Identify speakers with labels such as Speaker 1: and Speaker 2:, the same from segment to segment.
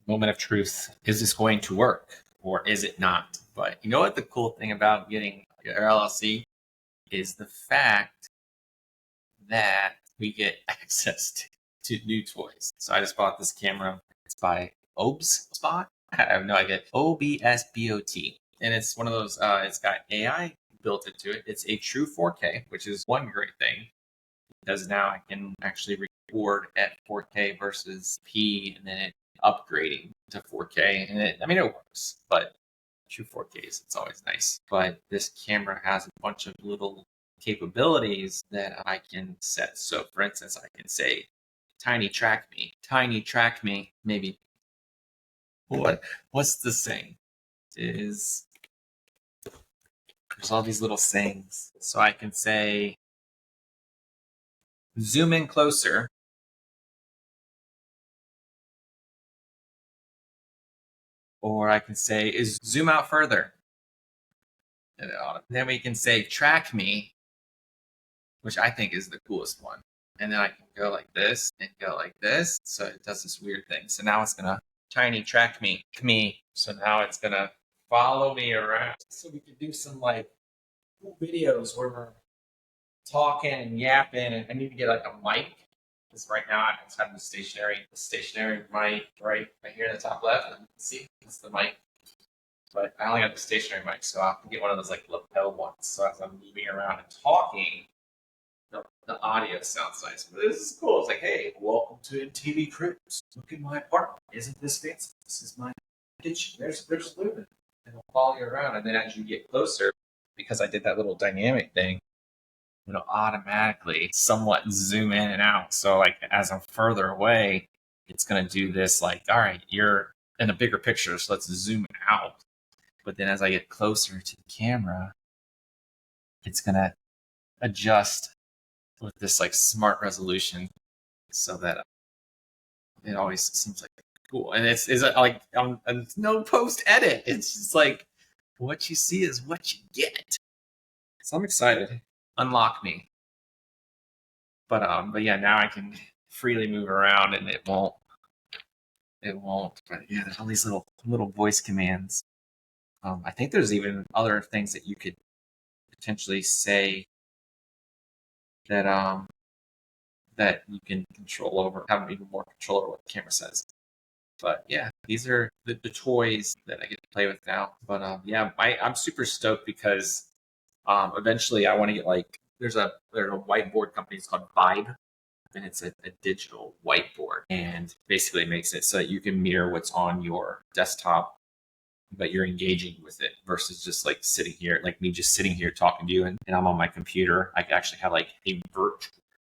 Speaker 1: moment of truth. Is this going to work or is it not? But you know what the cool thing about getting your LLC is the fact that we get access to new toys. So I just bought this camera. It's by OBSBOT. I have no idea. OBSBOT. And it's one of those, it's got AI built into it. It's a true 4K, which is one great thing. Because now I can actually record at 4K versus P and then it upgrading to 4K. And it works, but true 4Ks, it's always nice. But this camera has a bunch of little capabilities that I can set. So for instance, I can say, tiny track me, maybe. What's the saying? There's all these little sayings. So I can say, zoom in closer. Or I can say, is zoom out further. And then we can say, track me, which I think is the coolest one. And then I can go like this and go like this. So it does this weird thing. So now it's going to tiny track me. So now it's going to follow me around. So we can do some like cool videos where we're talking and yapping. And I need to get like a mic. Because right now I just have the stationary mic right here in the top left. And you can see it's the mic. But I only got the stationary mic. So I'll have to get one of those like lapel ones. So as I'm moving around and talking, the audio sounds nice. But this is cool. It's like, hey, welcome to MTV Cribs. Look at my apartment. Isn't this fancy? This is my kitchen. There's living. And it'll follow you around. And then as you get closer, because I did that little dynamic thing, it'll automatically somewhat zoom in and out. So like as I'm further away, it's going to do this like, all right, you're in a bigger picture. So let's zoom out. But then as I get closer to the camera, it's going to adjust with this like smart resolution so that it always seems like cool. And it's like no post edit. It's just like what you see is what you get. So I'm excited. Unlock me. But yeah, now I can freely move around and it won't. But yeah, there's all these little voice commands. I think there's even other things that you could potentially say that that you can control over, have even more control over what the camera says. But yeah, these are the toys that I get to play with now. But yeah, I'm super stoked because eventually I want to get like there's a whiteboard company. It's called Vibe, and it's a digital whiteboard, and basically makes it so that you can mirror what's on your desktop, but you're engaging with it versus just like sitting here, like me just sitting here talking to you, and I'm on my computer. I can actually have like a virtual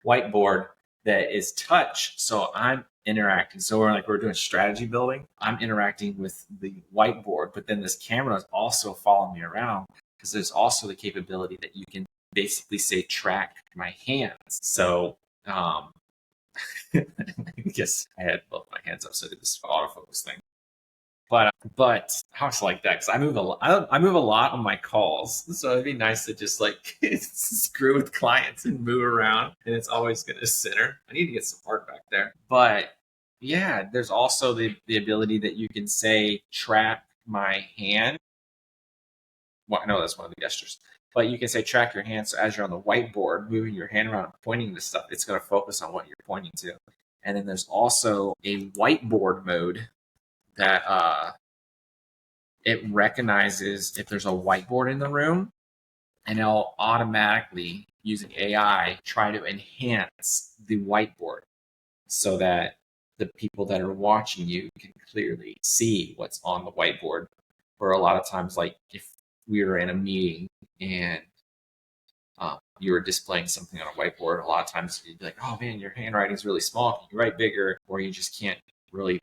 Speaker 1: whiteboard that is touch, so I'm interacting. So we're doing strategy building. I'm interacting with the whiteboard, but then this camera is also following me around because there's also the capability that you can basically say track my hands. So I guess I had both my hands up, so I did this autofocus thing. But I also like that because I move a lot. I move a lot on my calls, so it'd be nice to just like screw with clients and move around, and it's always going to center. I need to get some art back there, but yeah, there's also the ability that you can say track my hand. Well, I know that's one of the gestures, but you can say track your hand. So as you're on the whiteboard, moving your hand around and pointing to stuff, it's going to focus on what you're pointing to. And then there's also a whiteboard mode that it recognizes if there's a whiteboard in the room, and it'll automatically, using AI, try to enhance the whiteboard so that the people that are watching you can clearly see what's on the whiteboard. Where a lot of times, like if we were in a meeting and you were displaying something on a whiteboard, a lot of times you'd be like, oh man, your handwriting's really small. Can you write bigger? Or you just can't really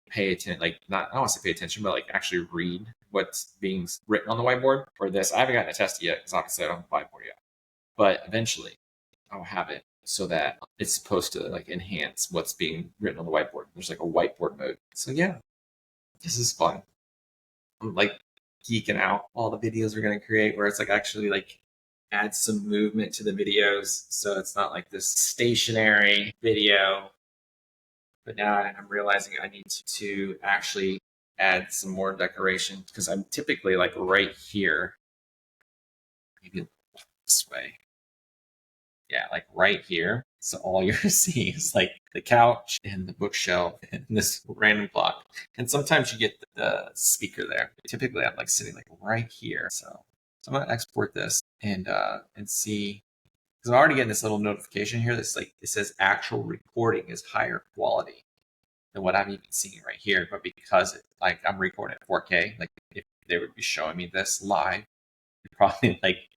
Speaker 1: pay attention, like not, I don't want to say pay attention, but like actually read what's being written on the whiteboard. For this, I haven't gotten a test yet because obviously I don't have a whiteboard yet. But eventually I'll have it so that it's supposed to like enhance what's being written on the whiteboard. There's like a whiteboard mode. So yeah, this is fun. I'm like geeking out all the videos we're going to create where it's like actually like add some movement to the videos. So it's not like this stationary video But now I'm realizing I need to actually add some more decoration because I'm typically like right here. Maybe this way. Yeah, like right here. So all you're seeing is like the couch and the bookshelf and this random clock. And sometimes you get the speaker there. Typically I'm like sitting like right here. So I'm gonna export this and see, because I'm already getting this little notification here that's like it says actual recording is higher quality than what I'm even seeing right here. But because like I'm recording at 4K, like if they would be showing me this live, it'd probably like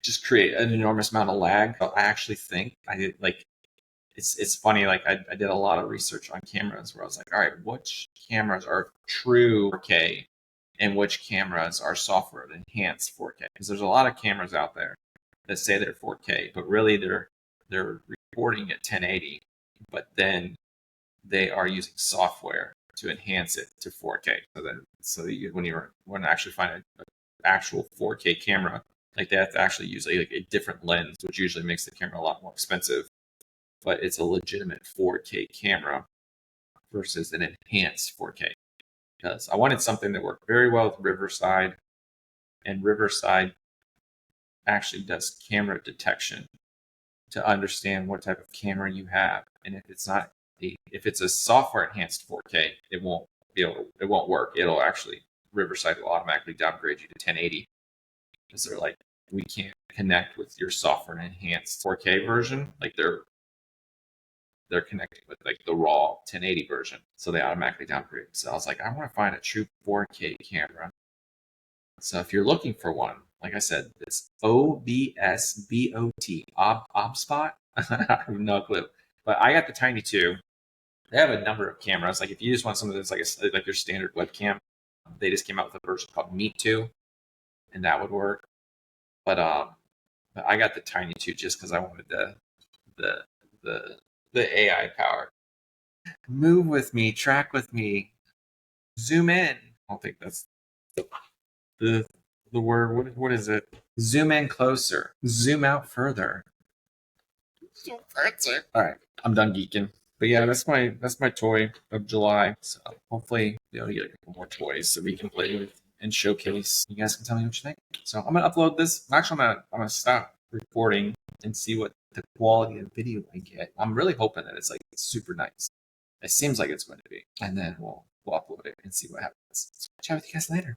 Speaker 1: just create an enormous amount of lag. But I actually think I did like it's funny, like I did a lot of research on cameras where I was like, all right, which cameras are true 4K and which cameras are software enhanced 4K? Because there's a lot of cameras out there that say they're 4K, but really they're recording at 1080, but then they are using software to enhance it to 4K. When you want to actually find an actual 4K camera, like they have to actually use like a different lens, which usually makes the camera a lot more expensive. But it's a legitimate 4K camera versus an enhanced 4K. Because I wanted something that worked very well with Riverside, and Riverside actually does camera detection to understand what type of camera you have. And if it's a software enhanced 4K, it won't work. Riverside will automatically downgrade you to 1080 because they're like, we can't connect with your software enhanced 4K version. Like they're connecting with like the raw 1080 version, so they automatically downgrade. So I was like, I want to find a true 4K camera. So if you're looking for one, like I said, it's OBSBOT, OBSBOT. I have no clue, but I got the Tiny 2. They have a number of cameras. Like if you just want something that's like your standard webcam, they just came out with a version called Meet 2, and that would work. But I got the Tiny 2 just because I wanted the the the AI power. Move with me, track with me, zoom in. I don't think that's the the word. What is it? Zoom in closer, zoom out further. So fancy. All right, I'm done geeking. But yeah, that's my toy of July. So hopefully be able to get a couple more toys so we can play with and showcase. You guys can tell me what you think. So I'm gonna upload this. Actually, I'm gonna stop recording and see what the quality of video I get. I'm really hoping that it's like super nice. It seems like it's going to be, and then we'll upload it and see what happens. So chat with you guys later.